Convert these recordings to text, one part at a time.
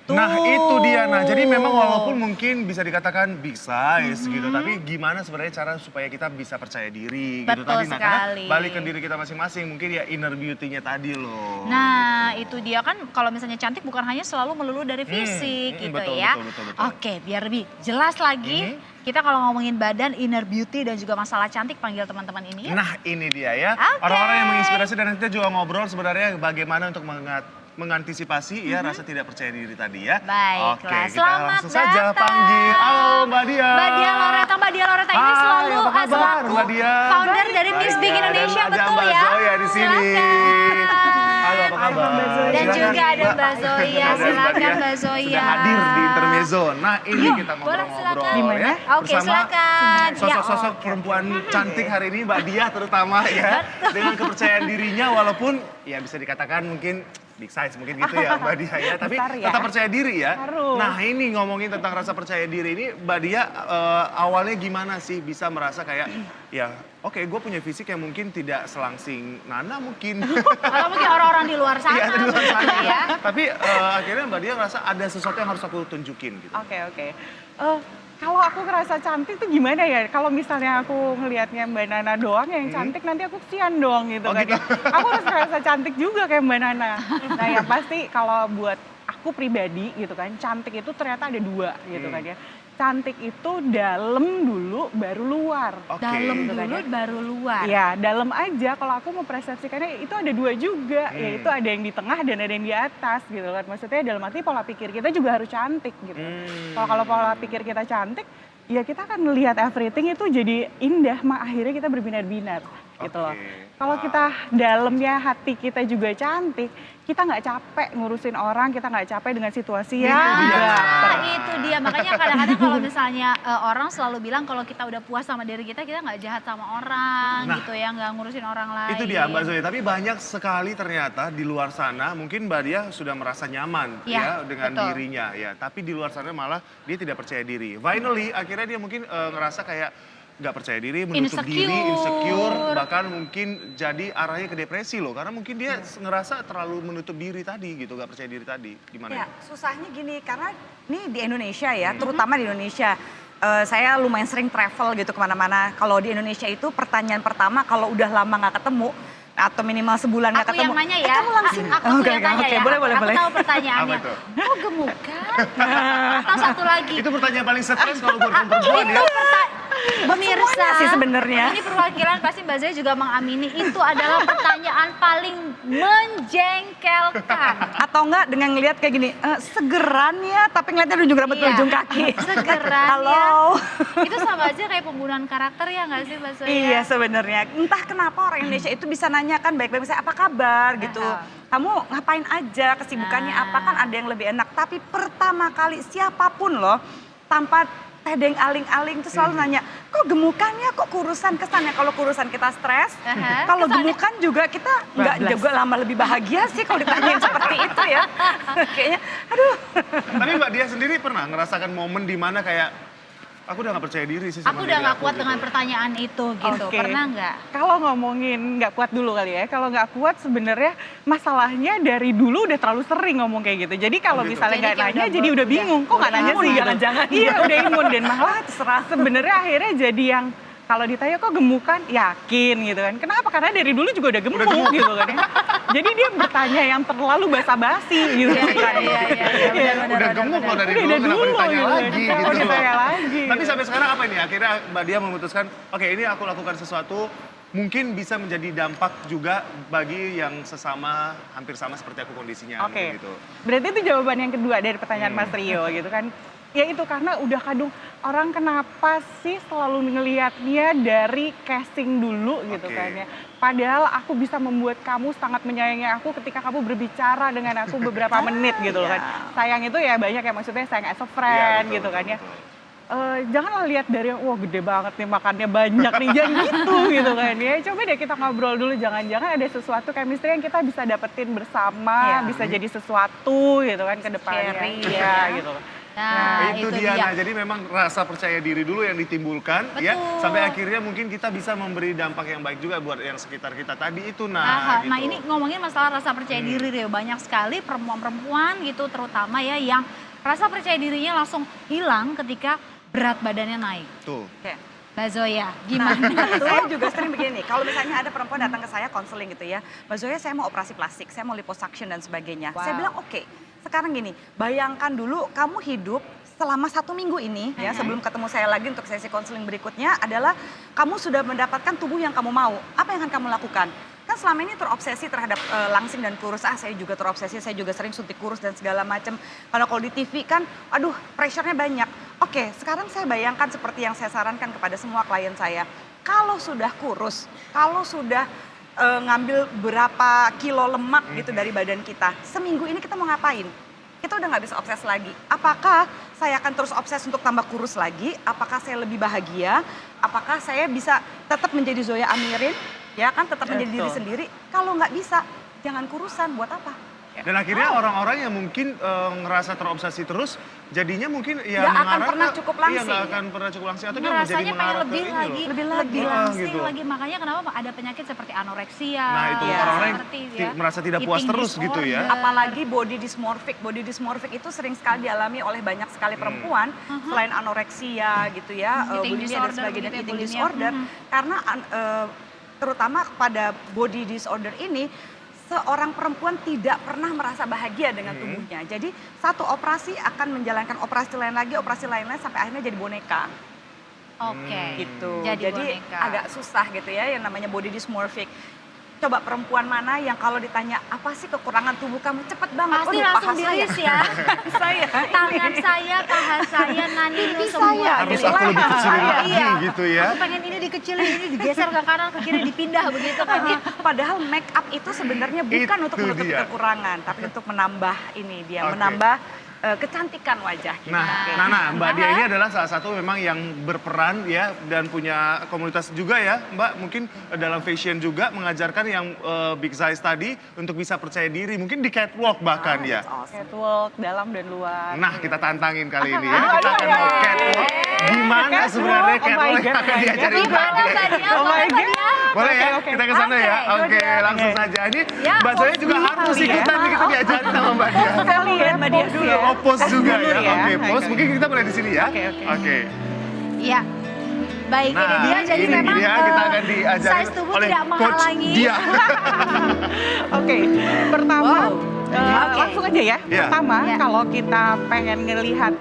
Nah itu dia, nah jadi memang walaupun mungkin bisa dikatakan big size gitu, tapi gimana sebenarnya cara supaya kita bisa percaya diri gitu Betul tadi. Nah karena sekali. balik ke diri kita masing-masing, mungkin ya inner beauty-nya tadi loh. Nah, gitu. itu dia kan kalau misalnya cantik bukan hanya selalu melulu dari fisik gitu betul, ya. betul. Oke, biar lebih jelas lagi, kita kalau ngomongin badan, inner beauty dan juga masalah cantik panggil teman-teman ini. Nah ini dia ya, Oke. orang-orang yang menginspirasi dan kita juga ngobrol sebenarnya bagaimana untuk mengantisipasi ya rasa tidak percaya diri tadi ya. Baiklah, Oke, kita selamat langsung saja datang. panggil. Halo Mbak Dia. Mbak Dia Loreta ini Hai, selalu apa kabar, selaku Mbak Dia? founder dari Miss Baik, Big ya, Indonesia, dan ada betul Mbak ya? Zoya di sini. Silakan. Halo, apa kabar? Dan Silakan, juga ada Mbak Zoya, Ada silakan Dia Mbak Zoya. Sudah hadir di Intermezzo. Nah ini kita boleh, ngobrol-ngobrol silakan. ya. Oke, silakan. Sosok-sosok perempuan cantik hari ini Mbak Dia terutama ya. Dengan kepercayaan dirinya walaupun ya bisa dikatakan mungkin big size mungkin gitu ya Mbak Dia ya. Tapi Besar ya. tetap percaya diri ya. Harus. Nah ini ngomongin tentang rasa percaya diri ini Mbak Dia awalnya gimana sih bisa merasa kayak ya oke gue punya fisik yang mungkin tidak selangsing Nana mungkin. Atau mungkin orang-orang di luar sana. Iya, di luar sana ya. ya. Tapi akhirnya Mbak Dia ngerasa ada sesuatu yang harus aku tunjukin gitu. Oke. Kalau aku ngerasa cantik tuh gimana ya? Kalau misalnya aku ngelihatnya Mbak Nana doang yang cantik, nanti aku kesian dong gitu Oh, kan. gitu. Aku harus ngerasa cantik juga kayak Mbak Nana. Nah yang pasti kalau buat aku pribadi gitu kan, cantik itu ternyata ada dua gitu kan ya. Cantik itu dalam dulu baru luar. Oke. Dalam Gitu kan dulu ya. baru luar. Ya, dalam aja kalau aku mempersepsikannya itu ada dua juga, yaitu ada yang di tengah dan ada yang di atas gitu kan. Maksudnya dalam arti pola pikir kita juga harus cantik gitu. Kalau pola pikir kita cantik, ya kita akan melihat everything itu jadi indah, akhirnya kita berbinar-binar gitu loh. Oke. Kalau kita dalamnya hati kita juga cantik, kita nggak capek ngurusin orang, kita nggak capek dengan situasi yang Nah, itu dia. Makanya kadang-kadang kalau misalnya orang selalu bilang kalau kita udah puas sama diri kita nggak jahat sama orang Nah, gitu ya, nggak ngurusin orang lain. Itu dia Mbak Zoya, tapi banyak sekali ternyata di luar sana mungkin Mbak Dia sudah merasa nyaman Ya, ya dengan betul. dirinya ya, tapi di luar sana malah dia tidak percaya diri. Finally akhirnya dia mungkin ngerasa kayak nggak percaya diri, menutup diri, insecure, bahkan mungkin jadi arahnya ke depresi loh, karena mungkin dia ngerasa terlalu menutup diri tadi gitu, nggak percaya diri tadi. Gimana? Ya, susahnya gini, karena ini di Indonesia ya, terutama di Indonesia. Saya lumayan sering travel gitu kemana-mana. Kalau di Indonesia itu pertanyaan pertama kalau udah lama nggak ketemu, atau minimal sebulan nggak Aku ketemu. yang nanya ya. Kamu langsung. Aku tuh yang tanya ya. Boleh. Aku tahu pertanyaannya. Apa tuh? Kok gemukan? Atau satu lagi. Itu pertanyaan paling stres kalau buat perempuan ya. Semuanya sih sebenarnya. Ini perwakilan pasti Mbak Zoya juga mengamini itu adalah pertanyaan paling menjengkelkan. Atau enggak dengan ngelihat kayak gini, segeran ya, tapi ngeliatnya ujung rambut ke ujung kaki. Segeran Halo. ya. Itu sama aja kayak pembunuhan karakter ya nggak sih Mbak Zoya? Iya sebenarnya. Entah kenapa orang Indonesia itu bisa nanya kan baik-baik saya apa kabar gitu. Kamu ngapain aja, kesibukannya apa kan ada yang lebih enak. Tapi pertama kali siapapun loh tanpa tedeng aling-aling itu selalu nanya, kok gemukannya, kok kurusan kesannya. Kalau kurusan kita stres, kalau gemukan juga kita nggak juga lama lebih bahagia sih kalau ditanyain seperti itu ya. Kayaknya, aduh. Tapi Mbak Dia sendiri pernah ngerasakan momen di mana kayak aku udah gak percaya diri sih sama Aku diri udah nggak aku kuat gitu. dengan pertanyaan itu gitu. Oke. Pernah nggak? Kalau ngomongin nggak kuat dulu kali ya, kalau nggak kuat sebenarnya masalahnya dari dulu udah terlalu sering ngomong kayak gitu. Jadi kalau gitu. misalnya Jadi nggak kayak nanya, udah jadi udah bingung. Kok nggak nanya imun sih? jangan-jangan. Iya udah imun dan malah terserah. Sebenarnya akhirnya jadi yang kalau ditanya kok gemukan, yakin gitu kan. Kenapa? Karena dari dulu juga udah gemuk gitu kan ya. Jadi dia bertanya yang terlalu basa-basi gitu kan. Iya. Udah gemuk loh dari Udah dulu, kenapa ditanya gitu. lagi Kenapa gitu loh. ditanya lagi. Tapi sampai sekarang apa ini? Akhirnya Mbak Dia memutuskan, oke ini aku lakukan sesuatu mungkin bisa menjadi dampak juga bagi yang hampir sama seperti aku kondisinya. Oke, Gitu. berarti itu jawaban yang kedua dari pertanyaan Mas Rio gitu kan. Ya itu karena udah kadung orang kenapa sih selalu ngelihatnya dari casing dulu gitu kan ya. Padahal aku bisa membuat kamu sangat menyayangi aku ketika kamu berbicara dengan aku beberapa menit gitu loh kan. Sayang itu ya banyak ya maksudnya sayang as a friend Betul, gitu kan ya. betul. Janganlah lihat dari wah gede banget nih makannya banyak nih jangan gitu kan ya. Coba deh kita ngobrol dulu, jangan-jangan ada sesuatu chemistry yang kita bisa dapetin bersama, bisa jadi sesuatu gitu kan ke depannya. Sharing, Iya ya. gitu. Nah, itu dia. Nah, jadi memang rasa percaya diri dulu yang ditimbulkan ya, Betul. sampai akhirnya mungkin kita bisa memberi dampak yang baik juga buat yang sekitar kita tadi itu. Nah, Gitu. nah ini ngomongin masalah rasa percaya diri Rio, banyak sekali perempuan-perempuan gitu terutama ya yang rasa percaya dirinya langsung hilang ketika berat badannya naik. Tuh. Oke. Mbak Zoya, gimana tuh? Saya juga sering begini, kalau misalnya ada perempuan datang ke saya konseling gitu ya, Mbak Zoya saya mau operasi plastik, saya mau liposuction dan sebagainya. Wow. Saya bilang oke, sekarang gini, bayangkan dulu kamu hidup selama 1 minggu ini ya sebelum ketemu saya lagi untuk sesi konseling berikutnya adalah kamu sudah mendapatkan tubuh yang kamu mau. Apa yang akan kamu lakukan? Kan selama ini terobsesi terhadap langsing dan kurus. Saya juga terobsesi, saya juga sering suntik kurus dan segala macam. Kalau di TV kan, aduh pressure-nya banyak. Oke, sekarang saya bayangkan seperti yang saya sarankan kepada semua klien saya. Kalau sudah kurus, kalau sudah ngambil berapa kilo lemak gitu dari badan kita, seminggu ini kita mau ngapain? Kita udah nggak bisa obses lagi. Apakah saya akan terus obses untuk tambah kurus lagi? Apakah saya lebih bahagia? Apakah saya bisa tetap menjadi Zoya Amirin? Ya kan, tetap menjadi diri sendiri. Kalau nggak bisa, jangan kurusan. Buat apa? Dan akhirnya orang-orang yang mungkin ngerasa terobsesi terus, jadinya mungkin ya Nggak akan mengarah pernah ke- cukup langsing. Iya, nggak akan pernah cukup langsing atau dia menjadi Rasanya pengen mengarah ke lebih ini lagi, loh. lebih Ah, langsing gitu. lagi. Makanya kenapa ada penyakit seperti anoreksia. Nah, itu Iya. orang-orang yang seperti, merasa tidak puas eating terus gitu ya. disorder. Apalagi body dysmorphic. Body dysmorphic itu sering sekali dialami oleh banyak sekali perempuan. Selain anoreksia gitu ya, Eating bulimia dan disorder sebagainya, begitu ya, eating bulimia. disorder. Karena terutama pada body disorder ini, seorang perempuan tidak pernah merasa bahagia dengan tubuhnya. Jadi satu operasi akan menjalankan operasi lain lagi, operasi lain-lain sampai akhirnya jadi boneka. Oke. Gitu. Jadi Jadi boneka. agak susah gitu ya yang namanya body dysmorphic. Coba perempuan mana yang kalau ditanya apa sih kekurangan tubuh kamu, cepet banget. Pasti "Waduh, langsung paha saya." diris ya. Saya. Tangan saya, paha saya, nanimu semua. saya. Harus gitu aku ya. lebih kecilin Iya. lagi gitu ya. Aku pengen ini dikecilin, ini digeser ke kanan, ke kiri, dipindah begitu kan ya. Padahal make up itu sebenarnya bukan untuk Itu menutupi dia. kekurangan, tapi untuk menambah ini dia, Oke. menambah kecantikan wajah. kita. Nah, Oke. Nana, Mbak Dia ini adalah salah satu memang yang berperan ya dan punya komunitas juga ya, Mbak. Mungkin dalam fashion juga mengajarkan yang big size tadi untuk bisa percaya diri. Mungkin di catwalk bahkan ya. That's awesome. Catwalk, dalam dan luar. Nah, kita tantangin kali ini ya. Kita akan mau catwalk. Gimana Catwalk, sebenarnya oh my catwalk yang God, akan oh my diajarin God. Mbak Gimana Dia? Mbak Dia? Oh my Boleh, Mbak God. Dia? Boleh ya? Oke. Kita ke sana ya. Oke, Oke, good. langsung Oke. saja. Ini Ya, Mbak Zoya pose juga dulu harus kali ya. ikutan nih, kita diajarin sama Mbak Dia. Kita lihat Mbak Dia pose dulu. ya. Oh, pose juga Dulu ya. ya. Oke, pose. Oke. Mungkin kita mulai di sini ya. Oke, oke. Oke. Iya. Baik, ini Nah, dia. Jadi ini memang dia kita akan diajarin size tubuh oleh tidak Coach menghalangi. Dia. Oke, pertama Oke. langsung aja ya. Iya. Pertama, Iya. kalau kita pengen ngelihat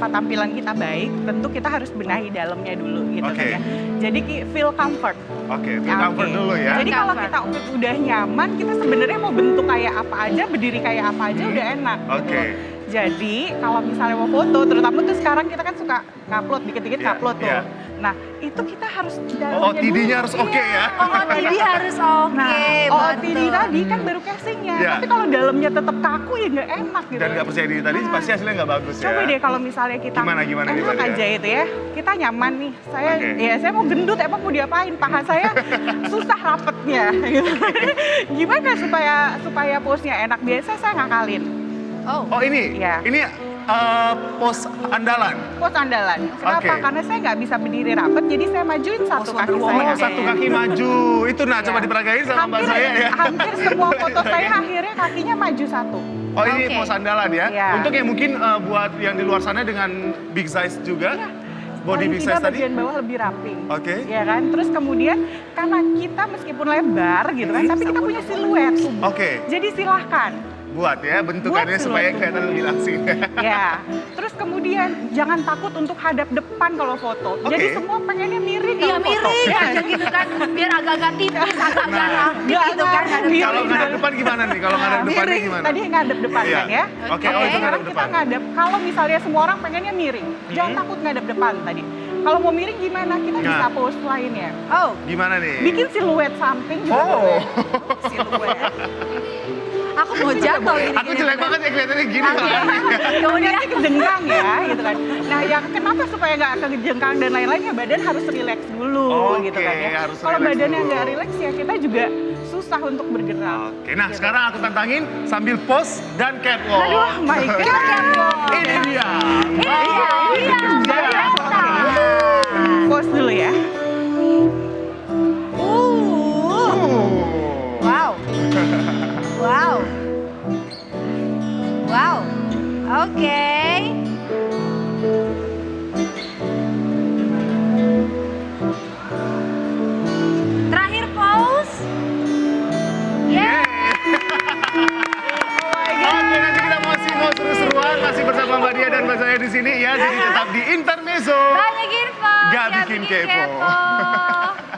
tampilan kita baik, tentu kita harus benahi dalamnya dulu gitu Oke. kan ya. Jadi feel comfort. Oke, feel comfort Oke. dulu ya. Jadi kalau Comfort. kita udah nyaman, kita sebenarnya mau bentuk kayak apa aja, berdiri kayak apa aja udah enak. Oke. Gitu. Jadi kalau misalnya mau foto, terutama tuh sekarang kita kan suka ngupload, dikit-dikit Iya, ngupload tuh. iya. Nah itu kita harus Oh, dalamnya TD-nya dulu. harus oke ya. Oh, jadi harus oke. Nah, OOTD betul. tadi kan baru casingnya, Iya. tapi kalau dalamnya tetap kaku ya nggak enak gitu. Dan nggak percaya diri tadi pasti hasilnya nggak bagus ya. Coba deh kalau misalnya kita Gimana enak ya? aja itu ya, kita nyaman nih. Saya Oke. ya saya mau gendut, emang mau diapain? Paha saya susah rapetnya. Gitu. Gimana supaya pose-nya enak? Biasa saya ngakalin Oh, Oh ini, Iya. ini pose andalan. pose andalan. Kenapa? Oke. Karena saya nggak bisa berdiri rapet, jadi saya majuin satu Pose kaki Wonder saya. Oh, satu kaki maju. Itu nah, coba Iya. diperagain sama Mbak saya ya. Hampir semua foto saya akhirnya kakinya maju satu. Oh ini Oke. pose andalan ya. Iya. Untuk yang mungkin buat yang di luar sana dengan big size juga. Iya. Body Paling big tidak size tadi. bagian bawah lebih ramping. Oke. Ya kan? Terus kemudian karena kita meskipun lebar gitu kan, tapi kita punya siluet tubuh. Oke. Jadi silahkan. Buat ya bentukannya Buat supaya siluet kelihatan lebih langsing. Ya. Terus kemudian jangan takut untuk hadap depan kalau foto. Oke. Jadi semua pengennya miring iya kalau foto. miring Ya. aja gitu kan, biar agak-agak tipis, agak-agak Nah. rapi gitu kan. Jangan. ngadep Kalau kiri. ngadep depan gimana nih? Kalau ngadep depannya Miring. gimana? Tadi ngadep depan Iya. kan ya. Oke, oh itu Sekarang ngadep kita depan. ngadep. Kalau misalnya semua orang pengennya miring, jangan takut ngadep depan tadi. Kalau mau miring gimana? Kita Nah. bisa pose lainnya. Oh, Gimana nih? Bikin siluet samping juga Oh, boleh. Siluet. aku mau jatuh gini. aku jelek banget ya kelihatannya gini. Oke. Mbak. Kemudian Kejengkang ya gitu kan. Nah yang kenapa supaya nggak kejengkang dan lain-lain ya badan harus rileks dulu Oke, gitu kan ya. harus Kalau rileks badannya dulu. nggak rileks ya kita juga susah untuk bergerak. Oke, nah Gitu. sekarang aku tantangin sambil pose dan catwalk. Aduh my god. Ini dia, Mbak Terakhir pause. Oke, nanti kita masih mau seru-seruan, masih bersama Mbak Dia dan Mbak saya di sini ya. Jadi tetap di Intermezzo. Banyak info. Gak ya bikin kepo.